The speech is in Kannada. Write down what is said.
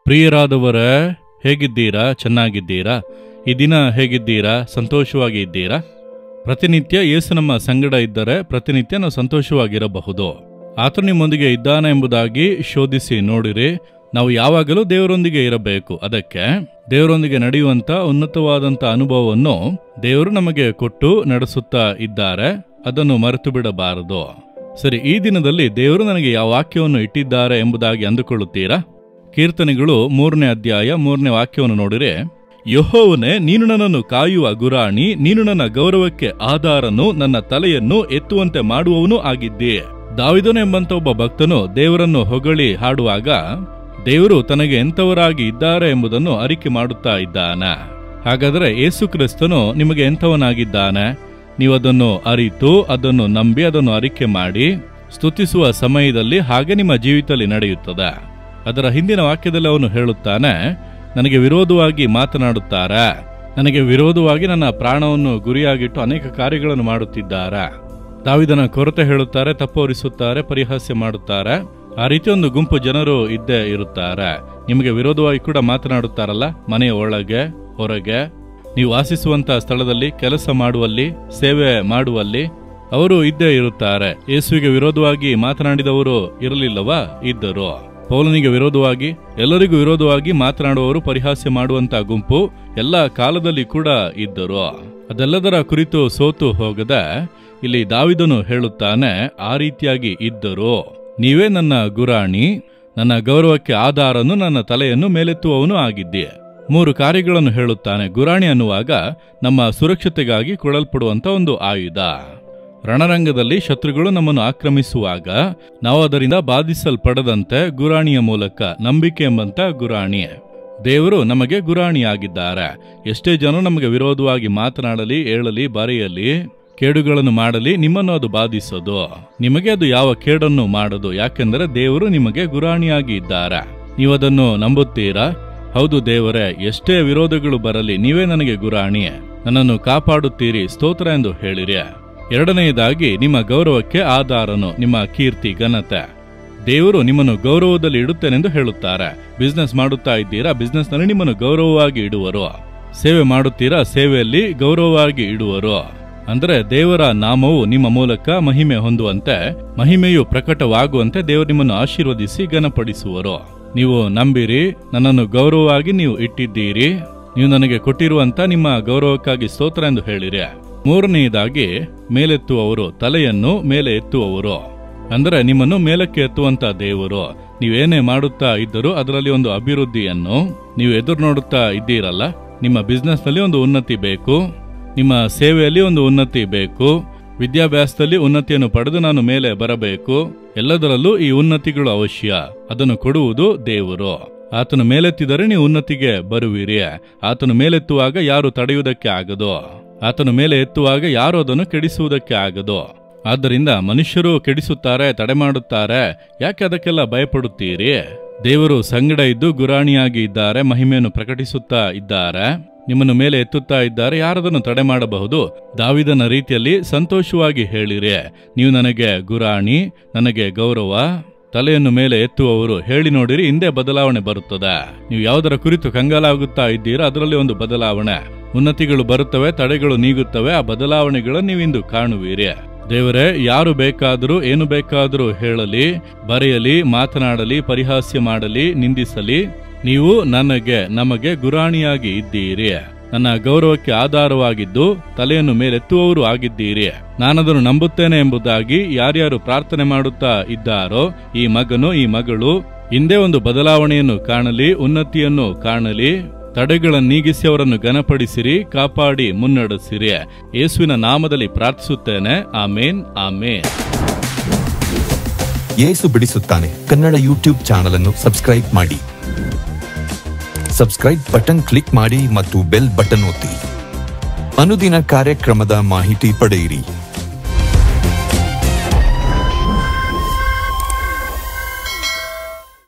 ಪ್ರಿಯರಾದವರೇ, ಹೇಗಿದ್ದೀರಾ? ಚೆನ್ನಾಗಿದ್ದೀರಾ? ಈ ದಿನ ಹೇಗಿದ್ದೀರಾ? ಸಂತೋಷವಾಗಿ ಇದ್ದೀರಾ? ಪ್ರತಿನಿತ್ಯ ಯೇಸು ನಮ್ಮ ಸಂಗಡ ಇದ್ದರೆ ಪ್ರತಿನಿತ್ಯ ನಾವು ಸಂತೋಷವಾಗಿರಬಹುದು. ಆತನು ನಿಮ್ಮೊಂದಿಗೆ ಇದ್ದಾನೆ ಎಂಬುದಾಗಿ ಶೋಧಿಸಿ ನೋಡಿರಿ. ನಾವು ಯಾವಾಗಲೂ ದೇವರೊಂದಿಗೆ ಇರಬೇಕು. ಅದಕ್ಕೆ ದೇವರೊಂದಿಗೆ ನಡೆಯುವಂಥ ಉನ್ನತವಾದಂಥ ಅನುಭವವನ್ನು ದೇವರು ನಮಗೆ ಕೊಟ್ಟು ನಡೆಸುತ್ತಾ ಇದ್ದಾರೆ. ಅದನ್ನು ಮರೆತು ಬಿಡಬಾರದು. ಸರಿ, ಈ ದಿನದಲ್ಲಿ ದೇವರು ನನಗೆ ಯಾವ ವಾಕ್ಯವನ್ನು ಇಟ್ಟಿದ್ದಾರೆ ಎಂಬುದಾಗಿ ಅಂದುಕೊಳ್ಳುತ್ತೀರಾ? ಕೀರ್ತನೆಗಳು 3ನೇ ಅಧ್ಯಾಯ 3ನೇ ವಾಕ್ಯವನ್ನು ನೋಡಿರೆ, ಯೆಹೋವನೇ, ನೀನು ನನ್ನನ್ನು ಕಾಯುವ ಗುರಾಣಿ, ನೀನು ನನ್ನ ಗೌರವಕ್ಕೆ ಆಧಾರನು, ನನ್ನ ತಲೆಯನ್ನು ಎತ್ತುವಂತೆ ಮಾಡುವವನು ಆಗಿದ್ದೆ. ದಾವೀದನು ಎಂಬಂತ ಒಬ್ಬ ಭಕ್ತನು ದೇವರನ್ನು ಹೊಗಳಿ ಹಾಡುವಾಗ ದೇವರು ತನಗೆ ಎಂಥವರಾಗಿ ಇದ್ದಾರೆ ಎಂಬುದನ್ನು ಅರಿಕೆ ಮಾಡುತ್ತಾ ಇದ್ದಾನೆ. ಹಾಗಾದರೆ ಯೇಸು ಕ್ರಿಸ್ತನು ನಿಮಗೆ ಎಂಥವನಾಗಿದ್ದಾನೆ? ನೀವು ಅದನ್ನು ಅರಿತು, ಅದನ್ನು ನಂಬಿ, ಅದನ್ನು ಅರಿಕೆ ಮಾಡಿ ಸ್ತುತಿಸುವ ಸಮಯದಲ್ಲಿ ಹಾಗೆ ನಿಮ್ಮ ಜೀವಿತದಲ್ಲಿ ನಡೆಯುತ್ತದೆ. ಅದರ ಹಿಂದಿನ ವಾಕ್ಯದಲ್ಲಿ ಅವನು ಹೇಳುತ್ತಾನೆ, ನನಗೆ ವಿರೋಧವಾಗಿ ಮಾತನಾಡುತ್ತಾರೆ, ನನಗೆ ವಿರೋಧವಾಗಿ ನನ್ನ ಪ್ರಾಣವನ್ನು ಗುರಿಯಾಗಿಟ್ಟು ಅನೇಕ ಕಾರ್ಯಗಳನ್ನು ಮಾಡುತ್ತಿದ್ದಾರೆ. ದಾವೀದನ ಕೊರತೆ ಹೇಳುತ್ತಾರೆ, ತಪ್ಪೋರಿಸುತ್ತಾರೆ, ಪರಿಹಾಸ್ಯ ಮಾಡುತ್ತಾರೆ. ಆ ರೀತಿ ಒಂದು ಗುಂಪು ಜನರು ಇದ್ದೇ ಇರುತ್ತಾರೆ. ನಿಮಗೆ ವಿರೋಧವಾಗಿ ಕೂಡ ಮಾತನಾಡುತ್ತಾರಲ್ಲ, ಮನೆಯ ಒಳಗೆ ಹೊರಗೆ, ನೀವು ವಾಸಿಸುವಂತಹ ಸ್ಥಳದಲ್ಲಿ, ಕೆಲಸ ಮಾಡುವಲ್ಲಿ, ಸೇವೆ ಮಾಡುವಲ್ಲಿ ಅವರು ಇದ್ದೇ ಇರುತ್ತಾರೆ. ಯೇಸುವಿಗೆ ವಿರೋಧವಾಗಿ ಮಾತನಾಡಿದವರು ಇರಲಿಲ್ಲವಾ? ಇದ್ದರು. ಪೌಲನಿಗೆ ವಿರೋಧವಾಗಿ, ಎಲ್ಲರಿಗೂ ವಿರೋಧವಾಗಿ ಮಾತನಾಡುವವರು, ಪರಿಹಾಸ್ಯ ಮಾಡುವಂತ ಗುಂಪು ಎಲ್ಲ ಕಾಲದಲ್ಲಿ ಕೂಡ ಇದ್ದರು. ಅದೆಲ್ಲದರ ಕುರಿತು ಸೋತು ಹೋಗದೆ ಇಲ್ಲಿ ದಾವೀದನು ಹೇಳುತ್ತಾನೆ, ಆ ರೀತಿಯಾಗಿ ಇದ್ದರು. ನೀವೇ ನನ್ನ ಗುರಾಣಿ, ನನ್ನ ಗೌರವಕ್ಕೆ ಆಧಾರನು, ನನ್ನ ತಲೆಯನ್ನು ಮೇಲೆತ್ತುವವನು ಆಗಿದ್ದೆ. 3 ಕಾರ್ಯಗಳನ್ನು ಹೇಳುತ್ತಾನೆ. ಗುರಾಣಿ ಅನ್ನುವಾಗ ನಮ್ಮ ಸುರಕ್ಷತೆಗಾಗಿ ಕೊಡಲ್ಪಡುವಂತ ಒಂದು ಆಯುಧ. ರಣರಂಗದಲ್ಲಿ ಶತ್ರುಗಳು ನಮ್ಮನ್ನು ಆಕ್ರಮಿಸುವಾಗ ನಾವು ಅದರಿಂದ ಬಾಧಿಸಲ್ಪಡದಂತೆ ಗುರಾಣಿಯ ಮೂಲಕ, ನಂಬಿಕೆ ಎಂಬಂತ ಗುರಾಣಿ, ದೇವರು ನಮಗೆ ಗುರಾಣಿಯಾಗಿದ್ದಾರೆ. ಎಷ್ಟೇ ಜನ ನಮಗೆ ವಿರೋಧವಾಗಿ ಮಾತನಾಡಲಿ, ಹೇಳಲಿ, ಬರೆಯಲಿ, ಕೇಡುಗಳನ್ನು ಮಾಡಲಿ, ನಿಮ್ಮನ್ನು ಅದು ಬಾಧಿಸೋದು. ನಿಮಗೆ ಅದು ಯಾವ ಕೇಡನ್ನು ಮಾಡದು. ಯಾಕೆಂದರೆ ದೇವರು ನಿಮಗೆ ಗುರಾಣಿಯಾಗಿ ಇದ್ದಾರೆ. ನೀವು ಅದನ್ನು ನಂಬುತ್ತೀರಾ? ಹೌದು ದೇವರೇ, ಎಷ್ಟೇ ವಿರೋಧಗಳು ಬರಲಿ, ನೀವೇ ನನಗೆ ಗುರಾಣಿ, ನನ್ನನ್ನು ಕಾಪಾಡುತ್ತೀರಿ, ಸ್ತೋತ್ರ ಎಂದು ಹೇಳಿರಿ. ಎರಡನೆಯದಾಗಿ, ನಿಮ್ಮ ಗೌರವಕ್ಕೆ ಆಧಾರನು, ನಿಮ್ಮ ಕೀರ್ತಿ, ಘನತೆ. ದೇವರು ನಿಮ್ಮನ್ನು ಗೌರವದಲ್ಲಿ ಇಡುತ್ತೇನೆಂದು ಹೇಳುತ್ತಾರೆ. ಬಿಸ್ನೆಸ್ ಮಾಡುತ್ತಾ ಇದ್ದೀರಾ? ಬಿಸ್ನೆಸ್ನಲ್ಲಿ ನಿಮ್ಮನ್ನು ಗೌರವವಾಗಿ ಇಡುವರು. ಸೇವೆ ಮಾಡುತ್ತೀರಾ? ಸೇವೆಯಲ್ಲಿ ಗೌರವವಾಗಿ ಇಡುವರು. ಅಂದರೆ ದೇವರ ನಾಮವು ನಿಮ್ಮ ಮೂಲಕ ಮಹಿಮೆ ಹೊಂದುವಂತೆ, ಮಹಿಮೆಯು ಪ್ರಕಟವಾಗುವಂತೆ ದೇವರು ನಿಮ್ಮನ್ನು ಆಶೀರ್ವದಿಸಿ ಘನಪಡಿಸುವರು. ನೀವು ನಂಬಿರಿ, ನನ್ನನ್ನು ಗೌರವವಾಗಿ ನೀವು ಇಟ್ಟಿದ್ದೀರಿ, ನೀವು ನನಗೆ ಕೊಟ್ಟಿರುವಂತ ನಿಮ್ಮ ಗೌರವಕ್ಕಾಗಿ ಸ್ತೋತ್ರ ಎಂದು ಹೇಳಿರಿ. 3ನೇದಾಗಿ, ಮೇಲೆತ್ತುವವರು, ತಲೆಯನ್ನು ಮೇಲೆ ಎತ್ತುವವರು. ಅಂದರೆ ನಿಮ್ಮನ್ನು ಮೇಲಕ್ಕೆ ಎತ್ತುವಂತ ದೇವರು. ನೀವೇನೇ ಮಾಡುತ್ತಾ ಇದ್ದರೂ ಅದರಲ್ಲಿ ಒಂದು ಅಭಿವೃದ್ಧಿಯನ್ನು ನೀವು ಎದುರು ನೋಡುತ್ತಾ ಇದ್ದೀರಲ್ಲ. ನಿಮ್ಮ ಬಿಸ್ನೆಸ್ ನಲ್ಲಿ ಒಂದು ಉನ್ನತಿ ಬೇಕು, ನಿಮ್ಮ ಸೇವೆಯಲ್ಲಿ ಒಂದು ಉನ್ನತಿ ಬೇಕು, ವಿದ್ಯಾಭ್ಯಾಸದಲ್ಲಿ ಉನ್ನತಿಯನ್ನು ಪಡೆದು ನಾನು ಮೇಲೆ ಬರಬೇಕು. ಎಲ್ಲದರಲ್ಲೂ ಈ ಉನ್ನತಿಗಳು ಅವಶ್ಯ. ಅದನ್ನು ಕೊಡುವುದು ದೇವರು. ಆತನು ಮೇಲೆತ್ತಿದರೆ ನೀವು ಉನ್ನತಿಗೆ ಬರುವಿರಿ. ಆತನು ಮೇಲೆತ್ತುವಾಗ ಯಾರು ತಡೆಯುವುದಕ್ಕೆ ಆಗದು. ಆತನು ಮೇಲೆ ಎತ್ತುವಾಗ ಯಾರು ಅದನ್ನು ಕೆಡಿಸುವುದಕ್ಕೆ ಆಗದು. ಆದ್ದರಿಂದ ಮನುಷ್ಯರು ಕೆಡಿಸುತ್ತಾರೆ, ತಡೆ ಮಾಡುತ್ತಾರೆ, ಯಾಕೆ ಅದಕ್ಕೆಲ್ಲ ಭಯಪಡುತ್ತೀರಿ? ದೇವರು ಸಂಗಡ ಇದ್ದು ಗುರಾಣಿಯಾಗಿ ಇದ್ದಾರೆ, ಮಹಿಮೆಯನ್ನು ಪ್ರಕಟಿಸುತ್ತಾ ಇದ್ದಾರೆ, ನಿಮ್ಮನ್ನು ಮೇಲೆ ಎತ್ತುತ್ತಾ ಇದ್ದಾರೆ. ಯಾರದನ್ನು ತಡೆ ಮಾಡಬಹುದು? ದಾವೀದನ ರೀತಿಯಲ್ಲಿ ಸಂತೋಷವಾಗಿ ಹೇಳಿರಿ, ನೀವು ನನಗೆ ಗುರಾಣಿ, ನನಗೆ ಗೌರವ, ತಲೆಯನ್ನು ಮೇಲೆ ಎತ್ತುವವರು. ಹೇಳಿ ನೋಡಿರಿ, ಹಿಂದೆ ಬದಲಾವಣೆ ಬರುತ್ತದೆ. ನೀವು ಯಾವುದರ ಕುರಿತು ಕಂಗಾಲಾಗುತ್ತಾ ಇದ್ದೀರಾ ಅದರಲ್ಲಿ ಒಂದು ಬದಲಾವಣೆ. ಉನ್ನತಿಗಳು ಬರುತ್ತವೆ, ತಡೆಗಳು ನೀಗುತ್ತವೆ. ಆ ಬದಲಾವಣೆಗಳನ್ನು ನೀವಿಂದು ಕಾಣುವಿರಿ. ದೇವರೇ, ಯಾರು ಬೇಕಾದರೂ ಏನು ಬೇಕಾದರೂ ಹೇಳಲಿ, ಬರೆಯಲಿ, ಮಾತನಾಡಲಿ, ಪರಿಹಾಸ್ಯ ಮಾಡಲಿ, ನಿಂದಿಸಲಿ, ನೀವು ನಮಗೆ ಗುರಾಣಿಯಾಗಿ ಇದ್ದೀರಿ. ನನ್ನ ಗೌರವಕ್ಕೆ ಆಧಾರವಾಗಿದ್ದು ತಲೆಯನ್ನು ಮೇಲೆತ್ತುವವರು ಆಗಿದ್ದೀರಿ. ನಾನದನ್ನು ನಂಬುತ್ತೇನೆ ಎಂಬುದಾಗಿ ಯಾರ್ಯಾರು ಪ್ರಾರ್ಥನೆ ಮಾಡುತ್ತಾ ಇದ್ದಾರೋ, ಈ ಮಗನು, ಈ ಮಗಳು ಹಿಂದೆ ಒಂದು ಬದಲಾವಣೆಯನ್ನು ಕಾಣಲಿ, ಉನ್ನತಿಯನ್ನು ಕಾಣಲಿ. ತಡೆಗಳನ್ನು ನೀಗಿಸಿ ಅವರನ್ನು ಘನಪಡಿಸಿರಿ, ಕಾಪಾಡಿ ಮುನ್ನಡೆಸಿರಿ. ಯೇಸುವಿನ ನಾಮದಲ್ಲಿ ಪ್ರಾರ್ಥಿಸುತ್ತೇನೆ. ಆಮೇನ್, ಆಮೇನ್. ಯೇಸು ಬಿಡಿಸುತ್ತಾನೆ ಕನ್ನಡ ಯೂಟ್ಯೂಬ್ ಚಾನಲ್ ಅನ್ನು ಸಬ್ಸ್ಕ್ರೈಬ್ ಮಾಡಿ. ಸಬ್ಸ್ಕ್ರೈಬ್ ಬಟನ್ ಕ್ಲಿಕ್ ಮಾಡಿ ಮತ್ತು ಬೆಲ್ ಬಟನ್ ಒತ್ತಿ. ಅನುದಿನ ಕಾರ್ಯಕ್ರಮದ ಮಾಹಿತಿ ಪಡೆಯಿರಿ.